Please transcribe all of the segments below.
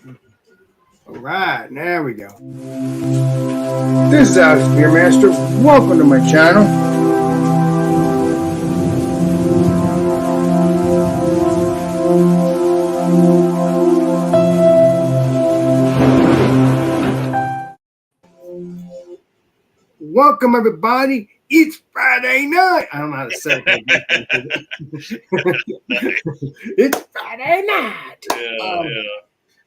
All right, there we go. This is Alex Beer Master. Welcome to my channel. Welcome, everybody. It's Friday night. I don't know how to say it. It's Friday night.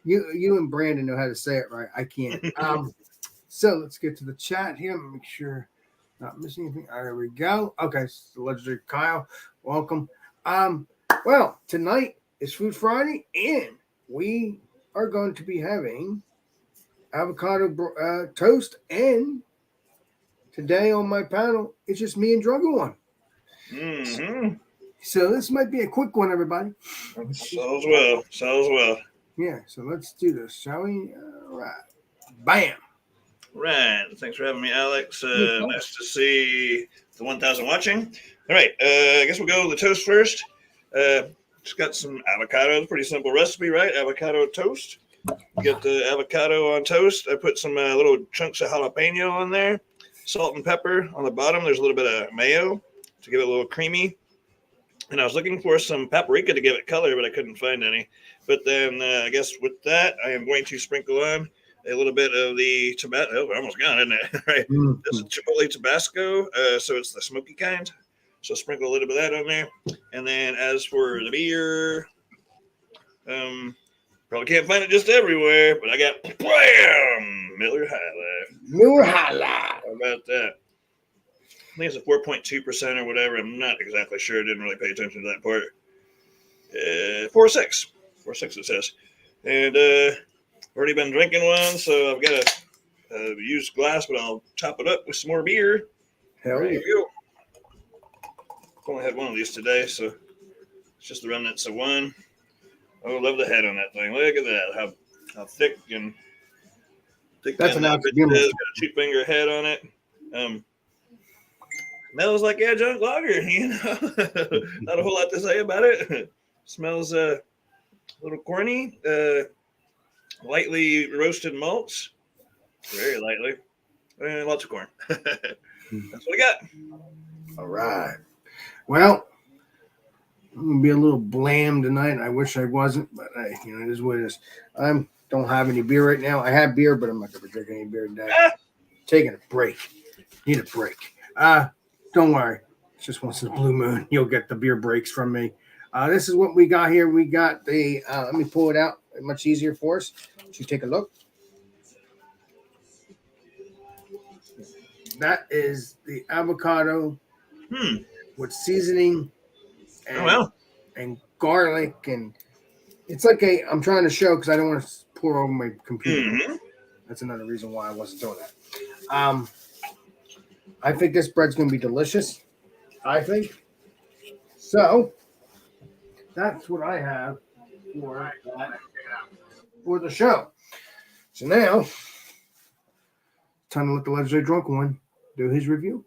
You and Brandon know how to say it right. I can't. So let's get to the chat here. Make sure not missing anything. All right, there we go. Okay, so legendary Kyle, welcome. Well, tonight is Food Friday, and we are going to be having avocado toast. And today on my panel, it's just me and Drugger One. Mm-hmm. So this might be a quick one, everybody. So as well. Yeah, so let's do this, shall we? All right. Bam. Right. Thanks for having me, Alex. Nice to see the 1,000 watching. All right. I guess we'll go with the toast first. Just got some avocado. Pretty simple recipe, right? Avocado toast. Get the avocado on toast. I put some little chunks of jalapeno on there. Salt and pepper on the bottom. There's a little bit of mayo to give it a little creamy. And I was looking for some paprika to give it color, but I couldn't find any. But then I guess with that, I am going to sprinkle on a little bit of the Tabasco. Oh, we're almost gone, isn't it? Right. This is Chipotle Tabasco, so it's the smoky kind. So sprinkle a little bit of that on there. And then as for the beer, probably can't find it just everywhere, but I got bam! Miller High Life. Miller High Life. How about that? I think it's a 4.2% or whatever. I'm not exactly sure. I didn't really pay attention to that part. 4.6. 4.6 it says. And already been drinking one, so I've got a used glass, but I'll top it up with some more beer. Hell yeah. I've only had one of these today, so it's just the remnants of one. Oh, I love the head on that thing. Look at that. How thick and thick. That's an it is. Got a 2-finger head on it. Smells like adjunct lager, you know. Not a whole lot to say about it. Smells a little corny. Lightly roasted malts, very lightly, and lots of corn. That's what I got. All right. Well, I'm gonna be a little bland tonight. I wish I wasn't, but it is what it is. I don't have any beer right now. I have beer, but I'm not gonna be drinking any beer today. Taking a break. Need a break. Don't worry. It's just once in a blue moon. You'll get the beer breaks from me. This is what we got here. We got the, let me pull it out. Much easier for us. You take a look. That is the avocado with seasoning and garlic. And it's like I'm trying to show because I don't want to pour over my computer. Mm-hmm. That's another reason why I wasn't doing that. I think this bread's going to be delicious. I think. So, that's what I have for the show. So now, time to let the legendary drunk one do his review.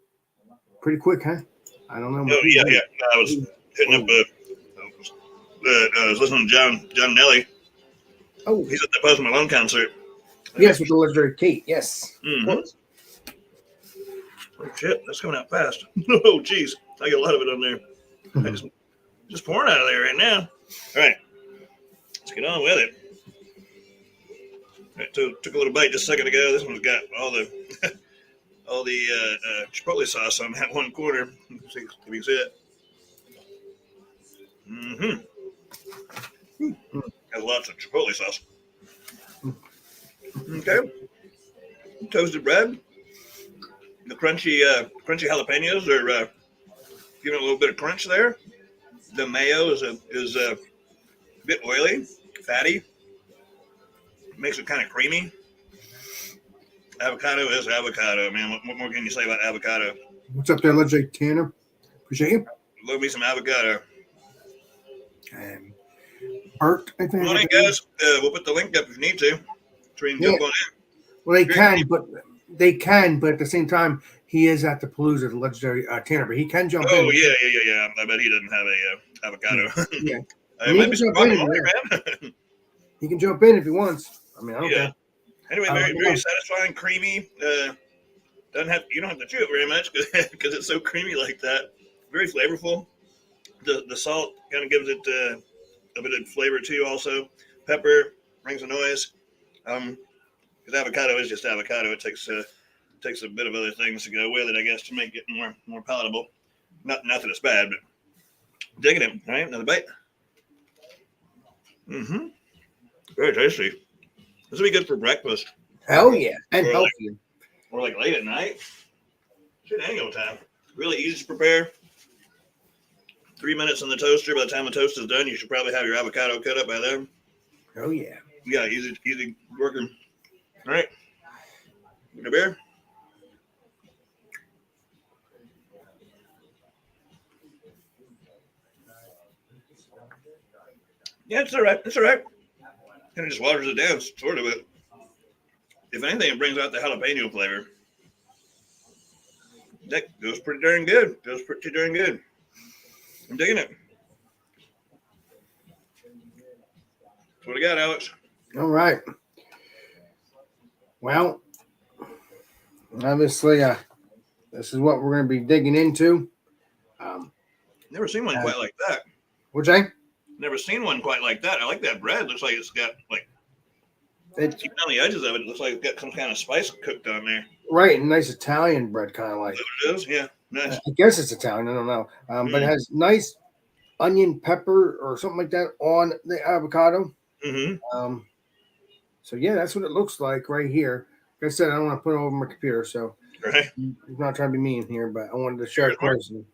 Pretty quick, huh? I don't know. Oh, yeah. I was hitting up, I was listening to John Nelly. Oh. He's at the Post Malone concert. Yes, with the legendary Kate. Yes. Mm-hmm. Oh, shit. That's coming out fast. Oh, geez. I got a lot of it on there. Mm-hmm. Just pouring out of there right now. All right. Let's get on with it. All right, took a little bite just a second ago. This one's got all the chipotle sauce on that one corner. See if you can see it. Mm-hmm. Has lots of chipotle sauce. Okay. Toasted bread. The crunchy jalapenos are giving it a little bit of crunch there. The mayo is a bit oily, fatty. Makes it kind of creamy. Avocado is avocado, man. What more can you say about avocado? What's up there, legendary Tanner? Appreciate you. Love me some avocado. Art, I think. All right, guys. We'll put the link up if you need to. So you can jump on in. Well, they can, but at the same time, he is at the Palooza, the legendary Tanner, but he can jump in. Oh, yeah. I bet he doesn't have a avocado. Yeah. It might be some guacamole, man. He can jump in if he wants. I mean, I don't care. Anyway, very satisfying, creamy. You don't have to chew it very much because it's so creamy like that. Very flavorful. The salt kind of gives it a bit of flavor too. Also, pepper brings a noise. Because avocado is just avocado. It takes a bit of other things to go with it, I guess, to make it more palatable. Not that it's bad, but digging it. All right, another bite. Mm-hmm. Very tasty. This will be good for breakfast. Hell yeah, and healthy. Or like late at night. Shit, ain't no time. Really easy to prepare. 3 minutes in the toaster. By the time the toast is done, you should probably have your avocado cut up by then. Oh yeah. Yeah, easy working. All right. Get a beer. Yeah, it's all right. It's all right. Kind of just waters it down, sort of it. If anything, it brings out the jalapeno flavor. That goes pretty darn good. I'm digging it. That's what I got, Alex. All right. Well, obviously, this is what we're going to be digging into. Never seen one quite like that. What'd you say? Never seen one quite like that. I like that bread. Looks like it's got even on the edges of it, it looks like it's got some kind of spice cooked on there. Right, nice Italian bread, kind of like. Is that what it is? Yeah, nice. I guess it's Italian. I don't know, but it has nice onion, pepper, or something like that on the avocado. Mm-hmm. So yeah, that's what it looks like right here. Like I said, I don't want to put it over my computer, so I'm not trying to be mean here, but I wanted to share it personally.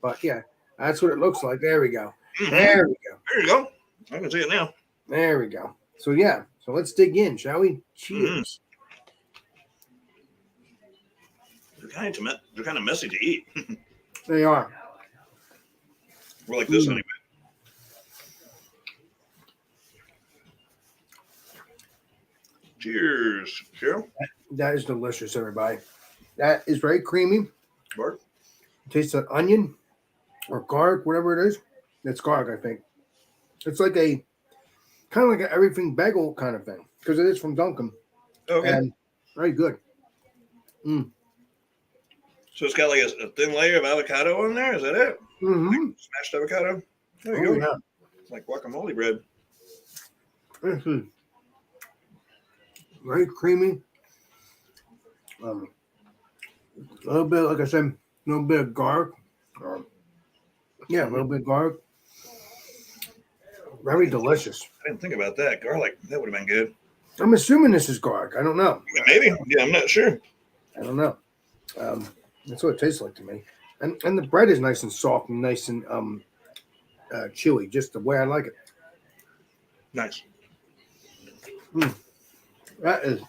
But yeah, that's what it looks like. There we go. Mm-hmm. There we go. There you go. I can see it now. There we go. So yeah, so let's dig in, shall we? Cheers. Mm-hmm. They're kind of messy to eat. They are. We're like this anyway. Cheers, Cheryl. That is delicious, everybody. That is very creamy. Bark. Tastes like onion or garlic, whatever it is. It's garlic, I think. It's like a kind of like an everything bagel kind of thing because it is from Dunkin'. Okay. And very good. So it's got like a thin layer of avocado on there. Is that it? Mm-hmm. Like smashed avocado. There you go. Yeah. It's like guacamole bread. Mm-hmm. Very creamy. A little bit, like I said, a little bit of garlic. Yeah, a little bit of garlic. Very delicious. I didn't think about that. Garlic, that would have been good. I'm assuming this is garlic. I don't know. Maybe. Yeah, I'm not sure. I don't know. That's what it tastes like to me. And the bread is nice and soft and nice and chewy, just the way I like it. Nice. That is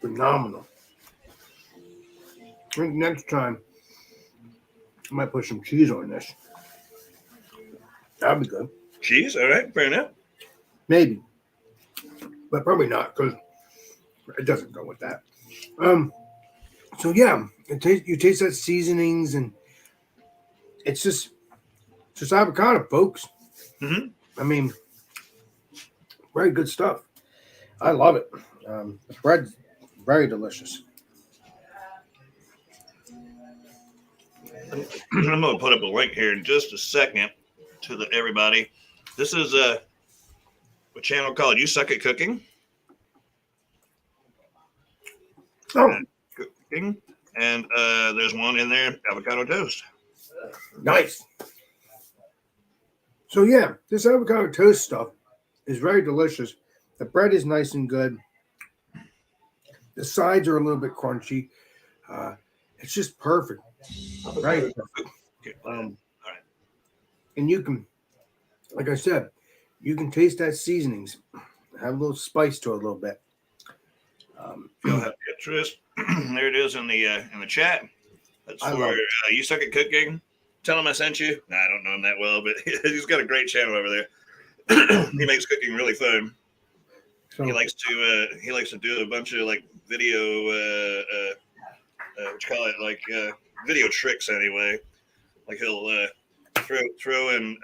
phenomenal. I think next time I might put some cheese on this. That'd be good. Cheese? All right, fair enough. Maybe. But probably not because it doesn't go with that. So yeah, you taste that seasonings and it's just avocado, folks. Mm-hmm. I mean, very good stuff. I love it. The bread's very delicious. I'm going to put up a link here in just a second to everybody. This is a channel called You Suck at Cooking. Oh. Cooking. And there's one in there, avocado toast. Nice. So yeah, this avocado toast stuff is very delicious. The bread is nice and good. The sides are a little bit crunchy. It's just perfect. Right. All right. And you can, like I said, you can taste that seasonings. Have a little spice to it a little bit. You'll have to get Tris. There it is in the chat. That's for You Suck at Cooking. Tell him I sent you. Nah, I don't know him that well, but he's got a great channel over there. He makes cooking really fun. So, he likes to do a bunch of like video what you call it, like video tricks anyway. Like he'll throw in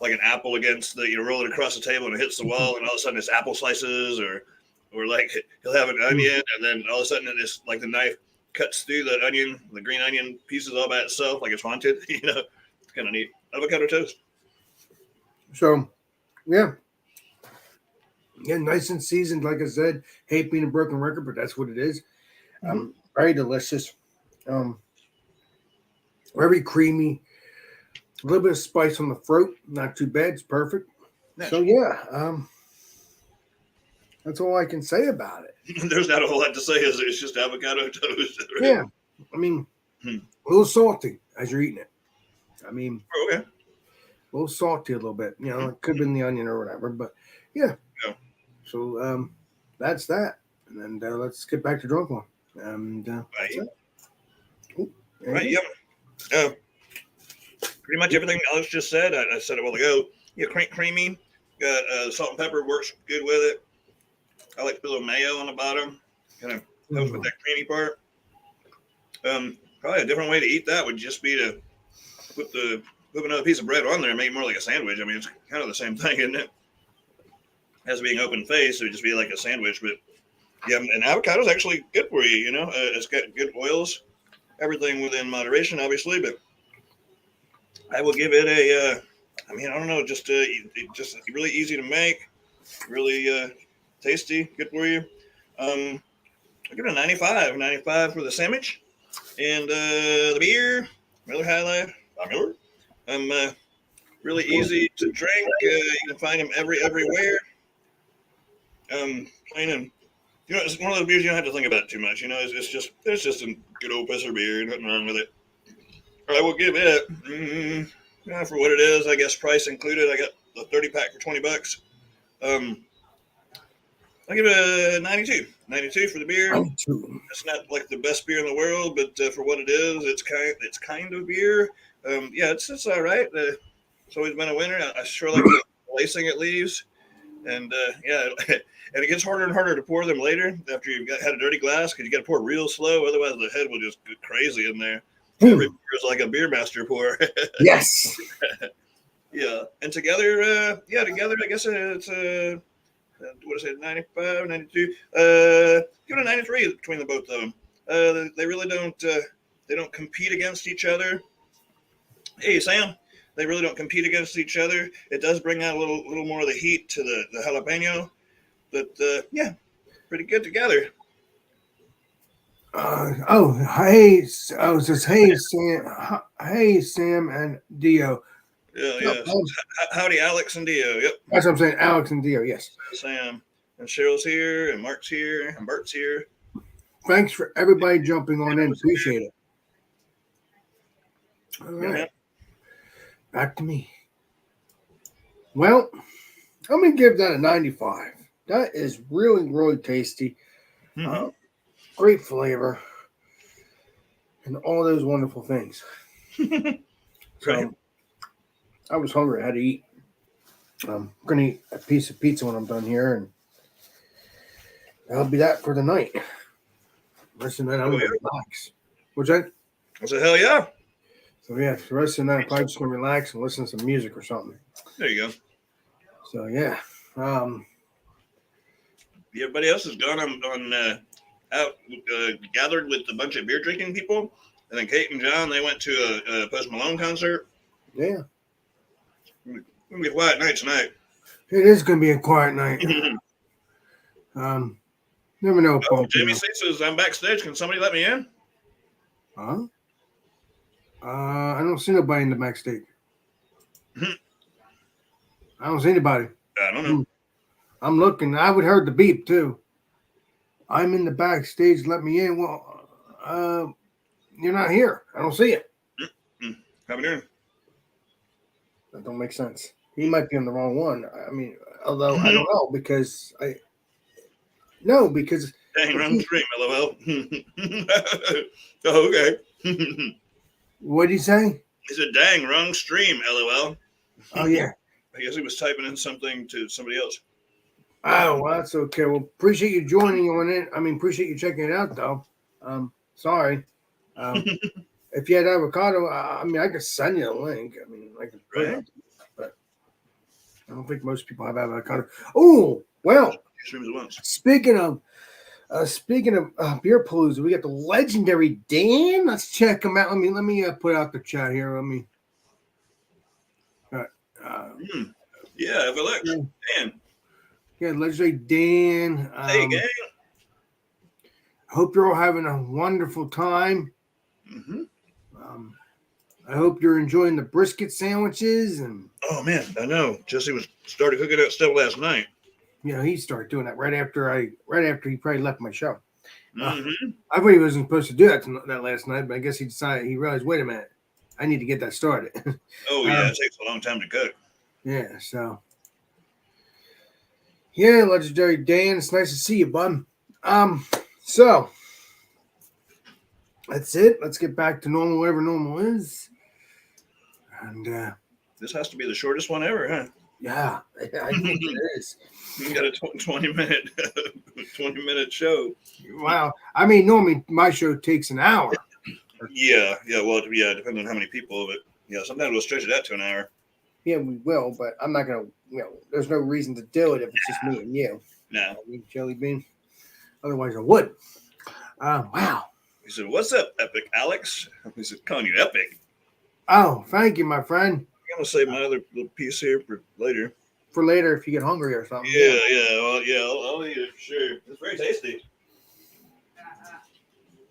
like an apple against the roll it across the table and it hits the wall, and all of a sudden it's apple slices, or like he'll have an onion, and then all of a sudden it's like the knife cuts through the onion, the green onion pieces all by itself, like it's haunted. It's kind of neat. Avocado toast. So, yeah. Yeah, nice and seasoned, like I said. Hate being a broken record, but that's what it is. Very delicious. Very creamy. A little bit of spice on the throat. Not too bad. It's perfect. Nice. So, yeah. That's all I can say about it. There's not a whole lot to say. It's just avocado toast. Right? Yeah. I mean, a little salty as you're eating it. I mean, okay. A little salty a little bit. It could have been the onion or whatever, but yeah. So that's that. And then let's get back to drunk one. And right. Right. Yep. Pretty much everything Alex just said. I said it a while ago. Yeah, creamy. Got salt and pepper works good with it. I like to put a little mayo on the bottom. Kind of helps with that creamy part. Probably a different way to eat that would just be to put another piece of bread on there and make it more like a sandwich. I mean, it's kind of the same thing, isn't it? As being open face, it would just be like a sandwich. But yeah, and avocado is actually good for you. It's got good oils. Everything within moderation, obviously. But I will give it a. I don't know, just really easy to make, really tasty, good for you. I'll give it a 95. 95 for the sandwich, and the beer, Miller High Life by Miller. Really easy to drink. You can find them everywhere. Plain and it's one of those beers you don't have to think about it too much. It's just a good old pisser beer. Nothing wrong with it. I will give it for what it is. I guess price included. I got the 30-pack for $20. I'll give it a 92. 92 for the beer. 92. It's not like the best beer in the world, but for what it is, it's kind of beer. It's all right. It's always been a winner. I sure like the lacing it leaves. And and it gets harder and harder to pour them later after you've had a dirty glass because you got to pour real slow. Otherwise, the head will just get crazy in there. Every beer is like a beer master pour. Yes. Yeah. And together, I guess it's what is it, 95, 92? Give it a 93 between the both of them. They really don't compete against each other. Hey, Sam. They really don't compete against each other. It does bring out a little more of the heat to the jalapeno, but pretty good together. Hey Sam and Dio. Yeah. Howdy, Alex and Dio. Yep. That's what I'm saying, Alex and Dio. Yes. Sam and Cheryl's here, and Mark's here, and Bert's here. Thanks for everybody jumping on in. Appreciate it. All right. Back to me. Well, I'm going to give that a 95. That is really, really tasty. Great flavor. And all those wonderful things. So, I was hungry. I had to eat. I'm going to eat a piece of pizza when I'm done here. And that'll be that for the night. The rest of the night, I'm going to relax. What's that? I said, hell yeah. So, yeah, for the rest of the night, I'm probably just going to relax and listen to some music or something. There you go. So, yeah. Everybody else has gone out, gathered with a bunch of beer drinking people. And then Kate and John, they went to a Post Malone concert. Yeah. It's going to be a quiet night tonight. It is going to be a quiet night. Never know. Jamie says, I'm backstage. Can somebody let me in? Huh? I don't see nobody in the backstage. I don't see anybody. I don't know. I'm looking. I would heard the beep too. I'm in the backstage. Let me in. Well, you're not here. I don't see it. How we doing? That don't make sense. He might be on the wrong one. I mean, although I don't know because dang, wrong stream, LOL. Oh, okay. What'd he say? He said, dang, wrong stream, LOL. Oh, yeah. I guess he was typing in something to somebody else. Oh, well, that's okay. Well, appreciate you joining on it. I mean, appreciate you checking it out, though. Sorry. If you had avocado, I mean, I could send you a link. I mean, I could put it, but I don't think most people have avocado. Oh, well, Streams at once. speaking of beer palooza, we got the legendary Dan. Let's check him out. Let me put out the chat here. Let me. Yeah, have a look. Dan. Yeah, legendary Dan. Hey, gang. I hope you're all having a wonderful time. Mm-hmm. I hope you're enjoying the brisket sandwiches and. Oh man, I know. Jesse started cooking that stuff last night. Yeah, he started doing that right after he probably left my show. Mm-hmm. I thought he wasn't supposed to do that last night, but I guess he realized, wait a minute, I need to get that started. Oh yeah, it takes a long time to cook. Yeah, so yeah, legendary Dan, it's nice to see you, bud. So that's it. Let's get back to normal, whatever normal is. And this has to be the shortest one ever, huh? Yeah, I think it is. You got a 20 minute show. Wow. I mean, normally my show takes an hour. Yeah. Well, yeah, depending on how many people, but yeah, sometimes we'll stretch it out to an hour. Yeah, we will, but I'm not gonna. There's no reason to do it if it's just me and you. No. Jelly bean. Otherwise, I would. Wow. He said, "What's up, Epic Alex?" He said, "Calling you Epic." Oh, thank you, my friend. I'm gonna save my other little piece here for later. For later, if you get hungry or something. Yeah. Well, yeah, I'll eat it for sure. It's very tasty.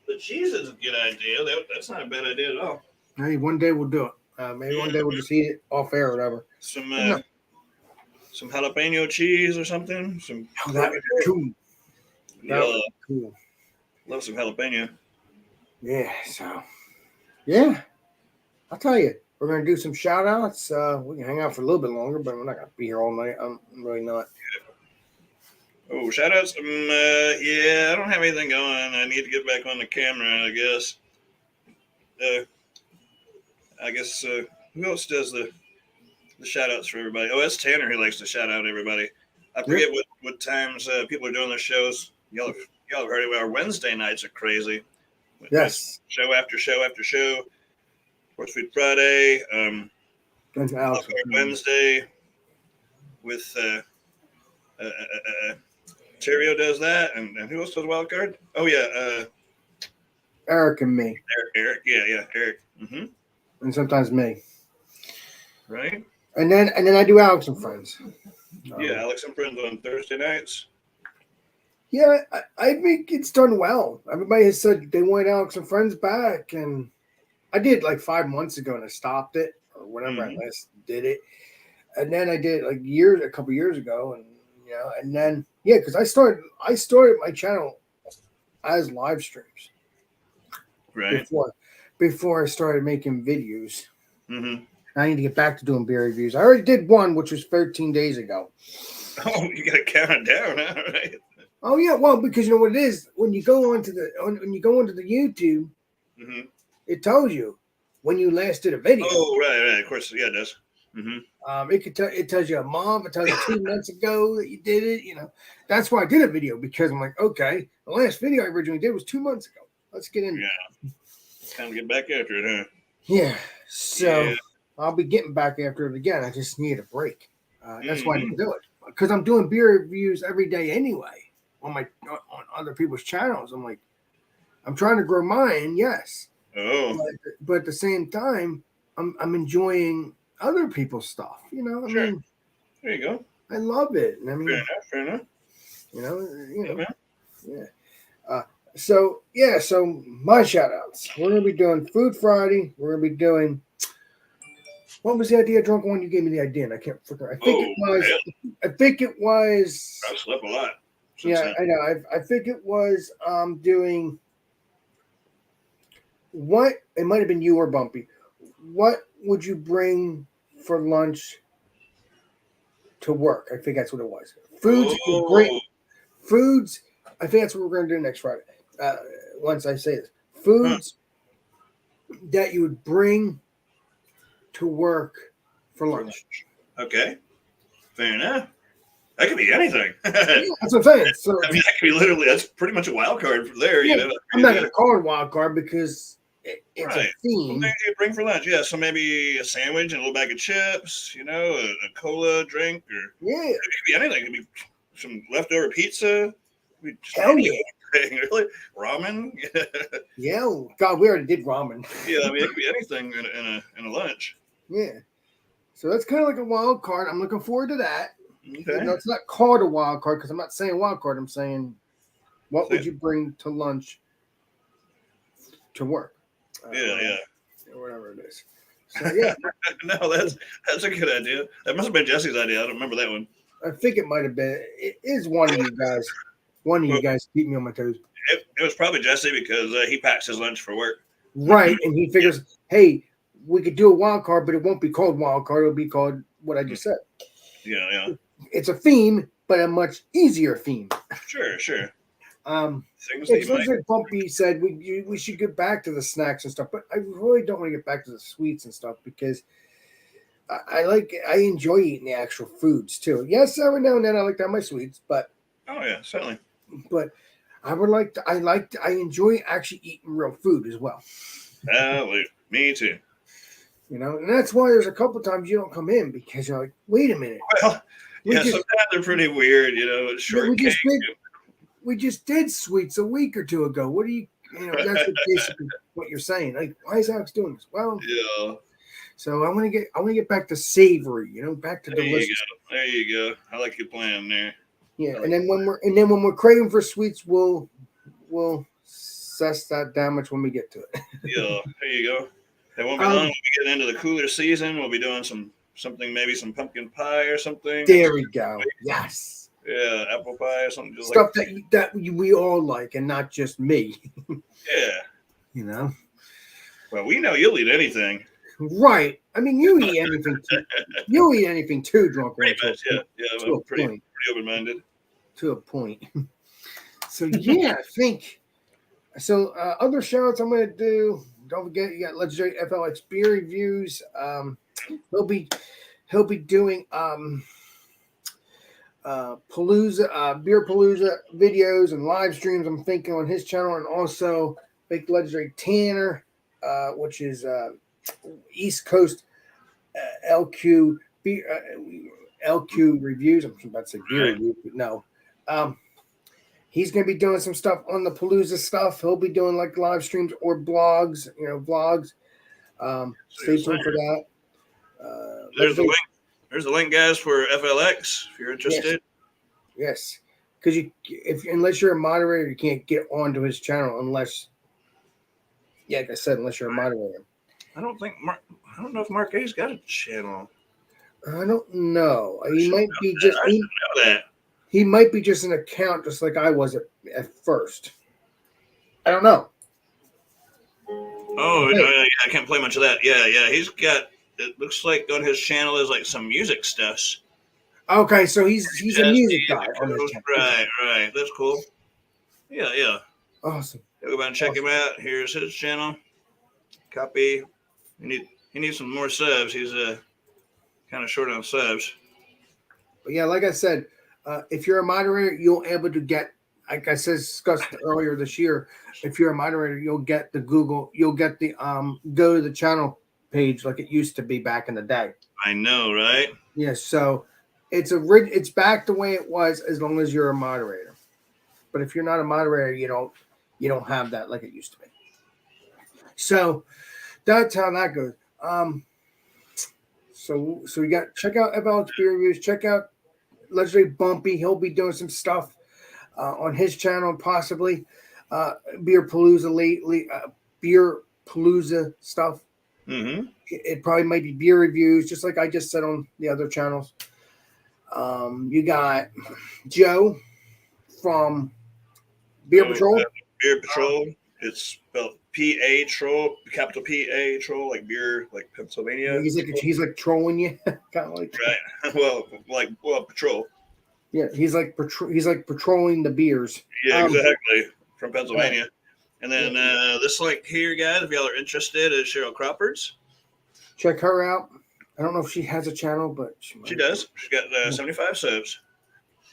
The cheese is a good idea. That's not a bad idea at all. Hey, one day we'll do it. Maybe one day we'll just eat it off air or whatever. Some jalapeno cheese or something. That would be cool. Cool. Love some jalapeno. Yeah. So, yeah. I'll tell you, we're gonna do some shout outs. We can hang out for a little bit longer, but we're not gonna be here all night. I'm really not. Oh, shout outs. Yeah, I don't have anything going. I need to get back on the camera, I guess. Who else does the shout outs for everybody? Oh, that's Tanner who likes to shout out everybody. I forget what times people are doing their shows. Y'all have heard it. Our Wednesday nights are crazy. Yes. Show after show after show. Horse Food Friday. Wednesday with Terrio does that, and who else does Wild Card? Oh yeah, Eric and me. Eric, yeah, Eric. Mm-hmm. And sometimes me. Right. And then I do Alex and Friends. Yeah, Alex and Friends on Thursday nights. Yeah, I think it's done well. Everybody has said they want Alex and Friends back, and I did like 5 months ago, and I stopped it or whenever I last did it. And then I did like a couple years ago, and and then because I started my channel as live streams, right? Before I started making videos. Mm-hmm. I need to get back to doing beer reviews. I already did one, which was 13 days ago. Oh, you got to count it down, huh? Right? Oh yeah, well, because you know what it is when you go onto the YouTube, it tells you when you last did a video. Oh, right, of course, yeah, it does. Mm-hmm. It tells you a month. It tells you 2 months ago that you did it. That's why I did a video, because I'm like, okay, the last video I originally did was 2 months ago. Let's get in. Yeah, time to get back after it, huh? Yeah. So I'll be getting back after it again. I just need a break. That's why I didn't do it, because I'm doing beer reviews every day anyway on other people's channels. I'm like, I'm trying to grow mine, yes. Oh. But at the same time, I'm enjoying other people's stuff. I mean, there you go. I love it. I mean, fair enough. Yeah. So my shout outs. We're gonna be doing Food Friday. We're gonna be doing. What was the idea, Drunk One? You gave me the idea, and I can't forget. I think it was. I've slept a lot. Yeah, I know. I think it was doing. What it might have been you or Bumpy. What would you bring for lunch to work? I think that's what it was. Foods. Foods. I think that's what we're going to do next Friday. Once I say this, foods that you would bring to work for lunch. Okay, fair enough. That could be anything. That's what I'm saying. So, I mean, that could be literally. That's pretty much a wild card from there. I'm not going to call it a wild card because it's a Right. Some theme. things you bring for lunch. Yeah. So maybe a sandwich and a little bag of chips. A cola drink, or Yeah, it could be anything. It could be some leftover pizza. It could be just hell yeah. anything. Really, ramen. Yeah, oh, God, we already did ramen. Yeah. I mean, it could be anything in a lunch. Yeah. So that's kind of like a wild card. I'm looking forward to that. Okay. It's not called a wild card because I'm not saying wild card. I'm saying, what would So, you bring to lunch to work? yeah. Or whatever it is. So yeah, No, that's a good idea. That must have been Jesse's idea. I don't remember that one. I think it might have been. It is one of you guys. One of you Well, guys keep me on my toes. it was probably Jesse because he packs his lunch for work. Right, and he figures, hey, we could do a wild card, but it won't be called wild card. It'll be called what I just said. Yeah. It's a theme, but a much easier theme. Sure. Things It's that you might. like Bumpy said, we should get back to the snacks and stuff, but I really don't want to get back to the sweets and stuff because I enjoy eating the actual foods too. Yes, every now and then I like to have my sweets, but Oh yeah, certainly. I enjoy actually eating real food as well. Me too. And that's why there's a couple times you don't come in because you're like, wait a minute. Well, We yeah, just- sometimes they're pretty weird. Shortcake. We just did sweets a week or two ago. What do you that's basically what you're saying. Like, why is Alex doing this? Well, Yeah. so I want to get back to savory, back to There delicious. you go. There you go. I like your plan there. Yeah, and then when we're craving for sweets, we'll suss that damage when we get to it. Yeah. There you go. It won't be long. When we get into the cooler season, we'll be doing something, maybe some pumpkin pie or something. There we go. Yes. Yeah, apple pie or something. Just Stuff that we all like, and not just me. Yeah. Well, we know you'll eat anything. Right. I mean, you eat anything. You eat anything too, drunk. Pretty much. Yeah. To I'm a pretty point. open-minded. To a point. So yeah, I think. So other shout-outs I'm going to do. Don't forget, you got Legendary FLX beer reviews. He'll be doing Palooza, Beer Palooza videos and live streams. I'm thinking on his channel, and also Big Legendary Tanner, which is East Coast LQ LQ reviews. I'm about to say beer reviews, but no. He's going to be doing some stuff on the Palooza stuff. He'll be doing like live streams or blogs, vlogs. Stay tuned for that. There's the link. There's the link, guys, for FLX if you're interested. Yes, because unless you're a moderator, you can't get onto his channel unless you're a moderator. I don't know if Mark A's got a channel. I don't know. I should know that. He might be just an account, just like I was at first. I don't know. Oh, yeah, I can't play much of that. Yeah. He's got. It looks like on his channel is like some music stuff. Okay, so he's a music guy on his channel. Right. That's cool. Yeah. Awesome. Go back and check him out. Here's his channel. Copy. He needs some more subs. He's kind of short on subs. But yeah, like I said, if you're a moderator, you'll be able to get, like I said, discussed earlier this year. If you're a moderator, you'll get the go to the channel page like it used to be back in the day. I know, right? Yeah, so it's back the way it was as long as you're a moderator. But if you're not a moderator, you don't have that like it used to be. So that's how that goes. So we got check out FLX beer reviews. Check out Legendary Bumpy. He'll be doing some stuff on his channel, possibly Beer Palooza Beer Palooza stuff. Mm-hmm. It probably might be beer reviews, just like I just said on the other channels. You got Joe from Beer Patrol. Beer Patrol. It's spelled P-A-Troll, capital P-A Troll, like beer, like Pennsylvania. He's like trolling you, kind of like. Right. Well, patrol. Yeah, he's like patrolling the beers. Yeah, exactly. From Pennsylvania. Right. And then this link here, guys, if y'all are interested, is Cheryl Crawford's. Check her out. I don't know if she has a channel, but she does. She's got 75 subs.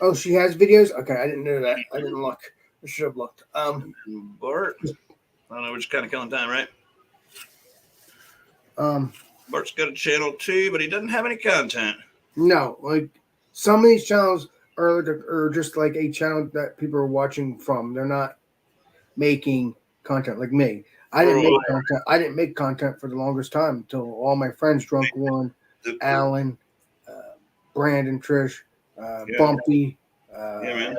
Oh, she has videos? Okay, I didn't know that. I didn't look. I should have looked. Bart. I don't know. We're just kind of killing time, right? Bart's got a channel too, but he doesn't have any content. No, like some of these channels are just like a channel that people are watching from. They're not making content like me. I didn't make content. I didn't make content for the longest time until all my friends, Drunk One, Alan, Brandon, Trish, Bumpy. Yeah, man.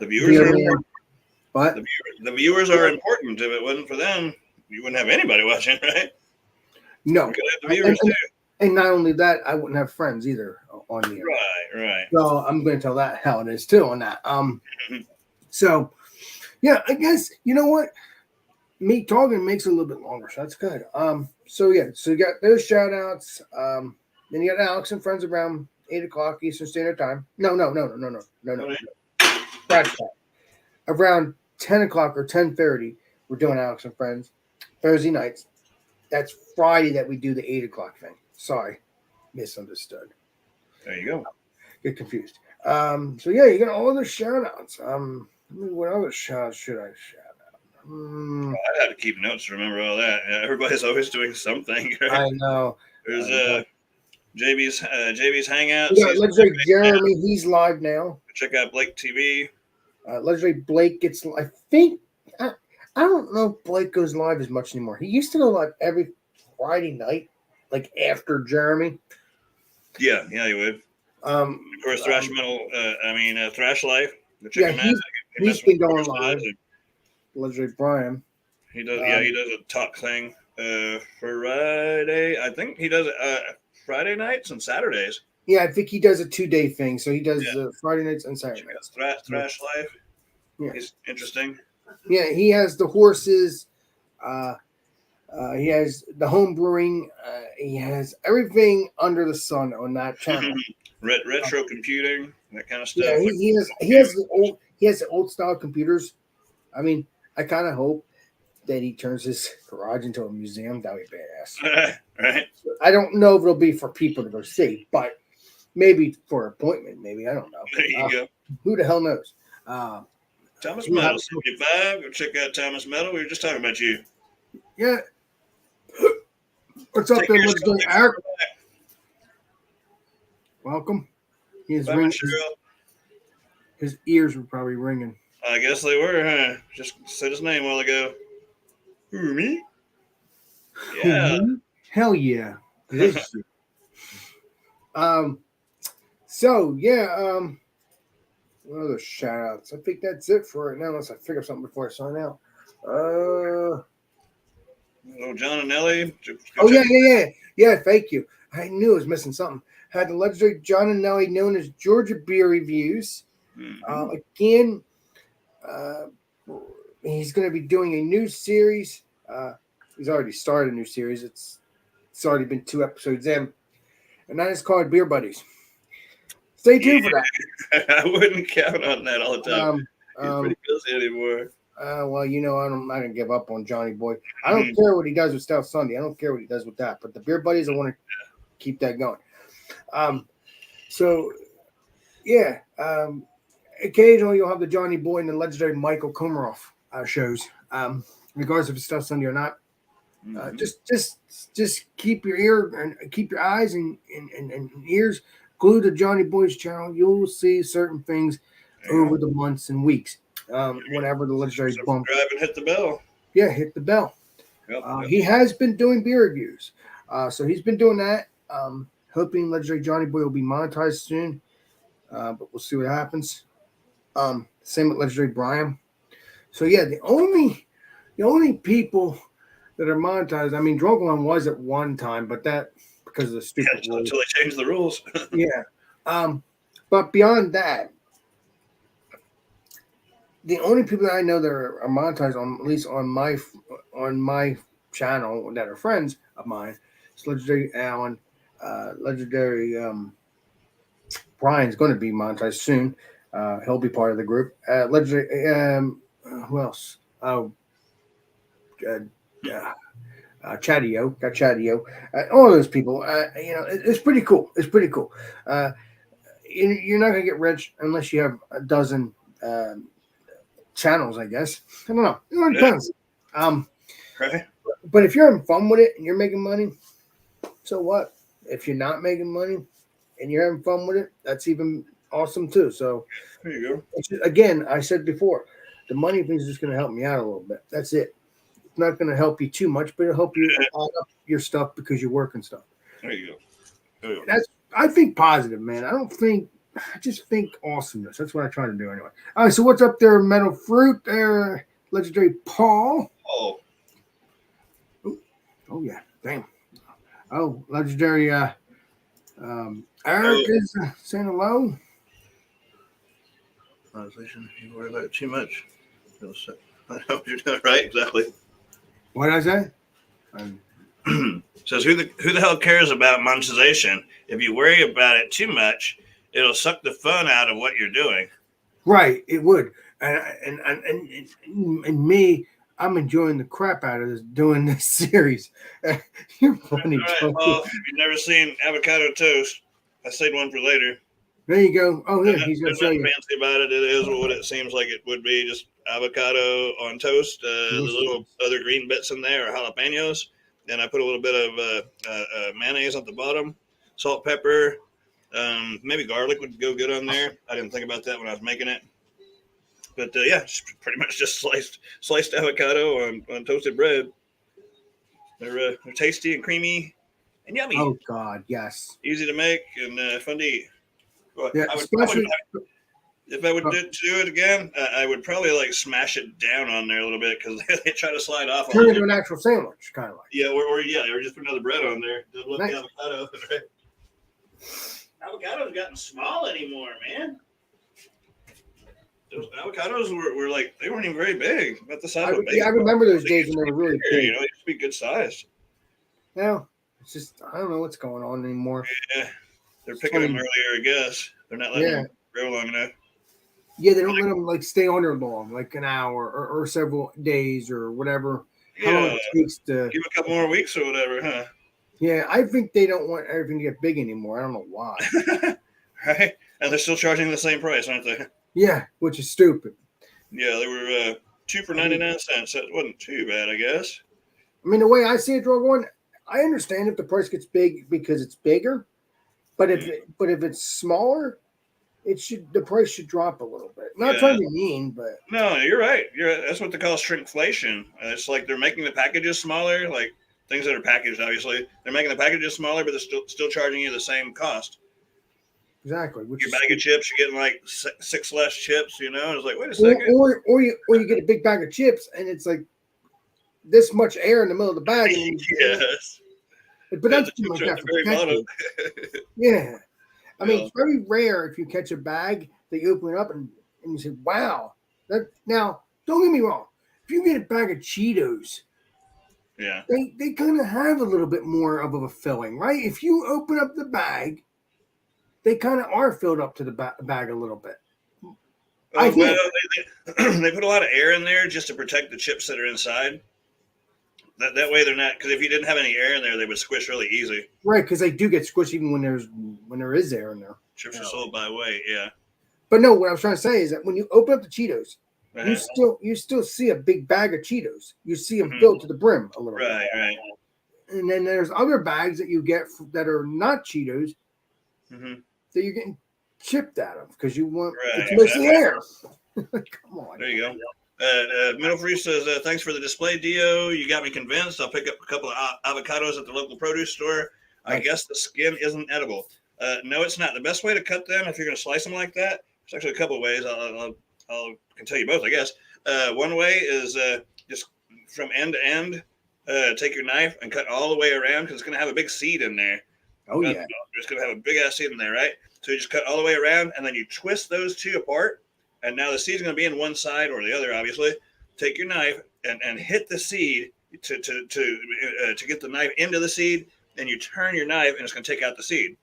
The viewers are important. What? The viewers are important. If it wasn't for them, you wouldn't have anybody watching, right? No. The viewers too. And not only that, I wouldn't have friends either on the internet. Right. So I'm going to tell that how it is too on that. So yeah, I guess you know what? Me talking makes it a little bit longer, so that's good. So yeah, so you got those shout outs. Then you got Alex and friends around 8 o'clock Eastern Standard Time. No. Friday time. Around 10 o'clock or 10:30, we're doing Alex and Friends. Thursday nights. That's Friday that we do the 8 o'clock thing. Sorry, misunderstood. There you go. Get confused. So yeah, you got all the shout outs. What other shout outs should I shout out? I had to keep notes to remember all that. Yeah, everybody's always doing something. Right? I know. There's JB's Hangouts. Yeah, legendary Jeremy, he's live now. Check out Blake TV. Legendary Blake gets. I think I don't know if Blake goes live as much anymore. He used to go live every Friday night, like after Jeremy. Yeah, he would. Of course, Thrash Metal. Thrash Life. Yeah, he's been going live. Legendary Brian. He does. He does a talk thing. Friday. I think he does Friday nights and Saturdays. Yeah, I think he does a 2-day thing. So he does Friday nights and Saturday nights. Thrash Life. Yeah, he's interesting. Yeah, he has the horses. He has the home brewing. He has everything under the sun on that channel. Retro computing, that kind of stuff. Yeah, he has the old style computers. I mean, I kind of hope that he turns his garage into a museum. That would be badass. Right. I don't know if it'll be for people to go see, but maybe for appointment. Maybe I don't know. There you go. Who the hell knows? Thomas Metal 75. Go check out Thomas Metal. We were just talking about you. Yeah. What's up there? What's doing, Eric? Welcome. His ears were probably ringing. I guess they were, huh? Just said his name a while ago. Who, me? Yeah. Hell yeah. So yeah, what other shout outs? I think that's it for right now, unless I figure something before I sign out. John and Nelly. Yeah, thank you. I knew I was missing something. Had the legendary John and Nelly, known as Georgia Beer Reviews. Again, he's going to be doing a new series. He's already started a new series. It's already been 2 episodes in, and that is called Beer Buddies. Stay tuned for that. I wouldn't count on that all the time. He's pretty busy anymore. Well, you know, I'm not going to give up on Johnny Boy. I don't care what he does with Stout Sunday. I don't care what he does with that. But the Beer Buddies, I want to keep that going. Occasionally you'll have the Johnny Boy and the legendary Michael Komaroff shows, regardless if it's Stout Sunday or not. Just keep your ear and keep your eyes and ears glued to Johnny Boy's channel. You'll see certain things over the months and weeks. Whenever the legendary bump. Subscribe and hit the bell. Yeah, hit the bell. Yep. He has been doing beer reviews. So he's been doing that. Hoping legendary Johnny Boy will be monetized soon. But we'll see what happens. Same with legendary Brian. So yeah, the only people that are monetized, I mean, Drunken was at one time, but that because of the stupid rules. Until they change the rules. Yeah. But beyond that, the only people that I know that are monetized on, at least on my channel, that are friends of mine, is legendary Alan, legendary Brian's going to be monetized soon. He'll be part of the group. Legendary who else? Chatio, got Chatio. All those people. It's pretty cool. It's pretty cool. You're not going to get rich unless you have a dozen channels, I guess. I don't know. It all depends. Right. But if you're having fun with it and you're making money, So what? If you're not making money and you're having fun with it, that's even awesome too. So There you go. again, I said before, the money thing is just going to help me out a little bit. That's it. It's not going to help you too much, but it'll help you add up your stuff because you're working stuff. There you go. There you go. That's I think positive, man. I just think awesomeness. That's what I try to do anyway. All right, so what's up there, Metal Fruit? There, legendary Paul. Oh. Oh yeah, damn. Oh, legendary Eric is saying hello. You worry about it too much. I know what you're doing, right? Exactly. What did I say? Says who the hell cares about monetization? If you worry about it too much, it'll suck the fun out of what you're doing. Right, it would. And me, I'm enjoying the crap out of this doing this series. You're funny, all right, well, if you've never seen avocado toast, I saved one for later. There you go. Oh yeah, he's gonna There's show nothing you. fancy about it. It is what it seems like it would be. Just avocado on toast. The little other green bits in there are jalapenos. And I put a little bit of mayonnaise at the bottom, salt, pepper, maybe garlic would go good on there. I didn't think about that when I was making it. But yeah, just pretty much just sliced avocado on toasted bread. They're tasty and creamy and yummy. Oh God, yes. Easy to make and fun to eat. But Yeah, especially if I would do it again, I would probably like smash it down on there a little bit because they try to slide off. Turn it into an actual sandwich, kind of like. Yeah, or just put another bread on there. Double up Nice. the avocado. Right? Avocados gotten small anymore, man. Those avocados were like they weren't even very big. About the size of a bacon. Yeah, I remember those days when they were really big. You know, they used to be good sized. Now it's just I don't know what's going on anymore. Yeah, they're picking them earlier, I guess. They're not letting them grow long enough. Yeah, they don't let them like stay on there long, like an hour or several days or whatever. Yeah, how long it takes to give a couple more weeks or whatever, huh? Yeah, I think they don't want everything to get big anymore. I don't know why. Right? And they're still charging the same price, aren't they? Yeah, which is stupid. Yeah, they were 2 for 99 cents. That wasn't too bad, I guess. I mean, the way I see it, Drug One, I understand if the price gets big because it's bigger, but if it's smaller, the price should drop a little bit. Not trying to be mean, but no, you're right. That's what they call shrinkflation. It's like they're making the packages smaller, like things that are packaged. Obviously, they're making the packages smaller, but they're still charging you the same cost. Exactly. Your bag of chips, you're getting like 6 less chips. You know, it's like wait a second. Or you get a big bag of chips and it's like this much air in the middle of the bag. Yes. But that's too much effort. Yeah. I mean, it's very rare if you catch a bag that you open it up and you say, wow. Now, don't get me wrong. If you get a bag of Cheetos, they kind of have a little bit more of a filling, right? If you open up the bag, they kind of are filled up to the bag a little bit. Well, they put a lot of air in there just to protect the chips that are inside. That way they're not, because if you didn't have any air in there, they would squish really easy. Right, because they do get squished even when there is air in there. Chips are sold by weight, yeah. But no, what I was trying to say is that when you open up the Cheetos, you still see a big bag of Cheetos. You see them filled to the brim a little bit. Right. And then there's other bags that you get that are not Cheetos that you're getting chipped out of because you want it's mostly air. Come on. There you go. Middle Free says, thanks for the display, Dio. You got me convinced. I'll pick up a couple of avocados at the local produce store. I guess the skin isn't edible. No, it's not. The best way to cut them, if you're going to slice them like that, there's actually a couple of ways. I can tell you both, I guess. One way is just from end to end, take your knife and cut all the way around because it's going to have a big seed in there. Oh, yeah. It's going to have a big ass seed in there, right? So you just cut all the way around and then you twist those two apart. And now the seed's going to be in one side or the other, obviously. Take your knife and hit the seed to get the knife into the seed. Then you turn your knife and it's going to take out the seed.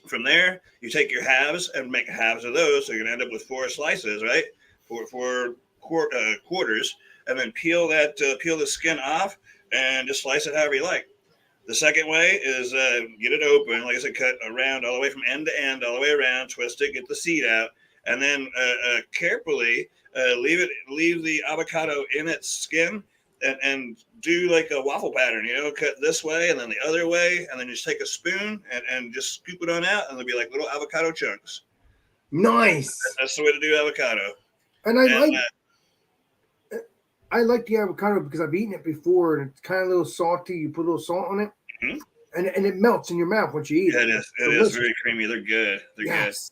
From there, you take your halves and make halves of those. So you're going to end up with 4 slices, right? Four quarters. And then peel the skin off and just slice it however you like. The second way is get it open. Like I said, cut around all the way from end to end, all the way around, twist it, get the seed out. And then carefully leave the avocado in its skin and do like a waffle pattern, cut this way and then the other way, and then just take a spoon and just scoop it on out, and they'll be like little avocado chunks. Nice. That's the way to do avocado. And I like the avocado because I've eaten it before, and it's kind of a little salty. You put a little salt on it, mm-hmm. and it melts in your mouth once you eat it. It is very creamy. They're good. They're yes.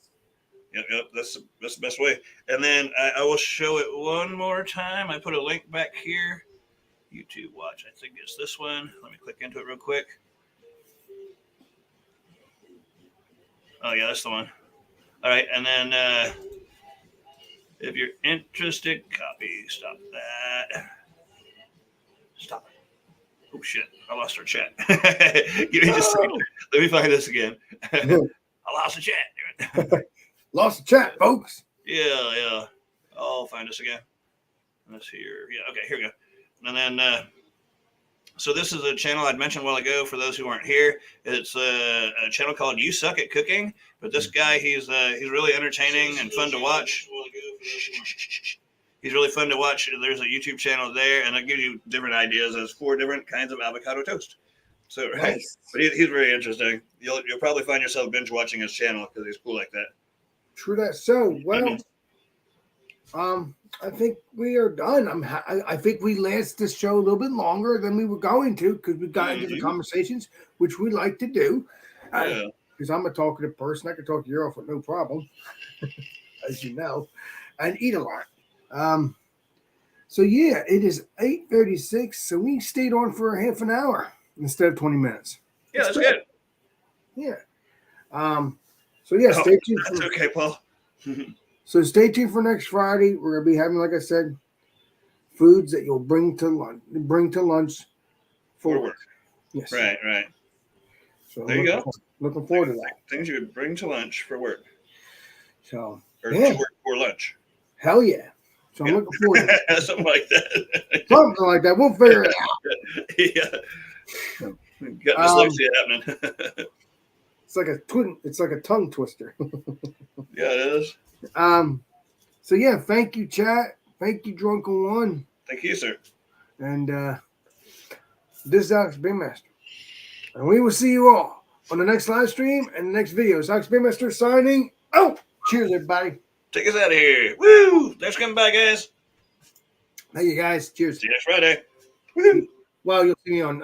good. Yep. That's the best way. And then I will show it one more time. I put a link back here. YouTube watch. I think it's this one. Let me click into it real quick. Oh yeah, that's the one. All right, and then if you're interested, copy. Stop that. Stop it. Oh shit! I lost our chat. Give me just a second. Let me find this again. I lost the chat. Lost the chat, folks. Yeah. I'll find us again. Let's here. Yeah. Okay. Here we go. And then, so this is a channel I'd mentioned a while ago for those who aren't here. It's a channel called You Suck at Cooking. But this guy, he's really entertaining and fun to watch. He's really fun to watch. There's a YouTube channel there, and I'll give you different ideas. There's 4 different kinds of avocado toast. So, right. Nice. But he's very interesting. You'll probably find yourself binge watching his channel because he's cool like that. True that. So, well, I think we are done. I think we lasted this show a little bit longer than we were going to because we got into the conversations, which we like to do. Because I'm a talkative person. I can talk your ear off with no problem, as you know, and eat a lot. So, yeah, it is 8:36. So we stayed on for a half an hour instead of 20 minutes. Yeah, that's good. Yeah. So, yeah, stay tuned. That's okay, Paul. So stay tuned for next Friday. We're gonna be having, like I said, foods that you'll bring to lunch for work. Yes. Right. So there you go. Looking forward to that. Things you would bring to lunch for work. So to work for lunch. Hell yeah. So I'm looking forward to that. Something like that. Something like that. We'll figure it out. Yeah. Got dyslexia happening. It's like a tongue twister. Yeah, it is. So yeah, thank you, chat. Thank you, Drunken One. Thank you, sir. And this is Alex Beemaster. And we will see you all on the next live stream and the next video. It's Alex Beemaster signing out. Cheers, everybody. Take us out of here. Woo! Thanks for coming by, guys. Thank you, guys. Cheers. See you next Friday. Woo! Well, you'll see me on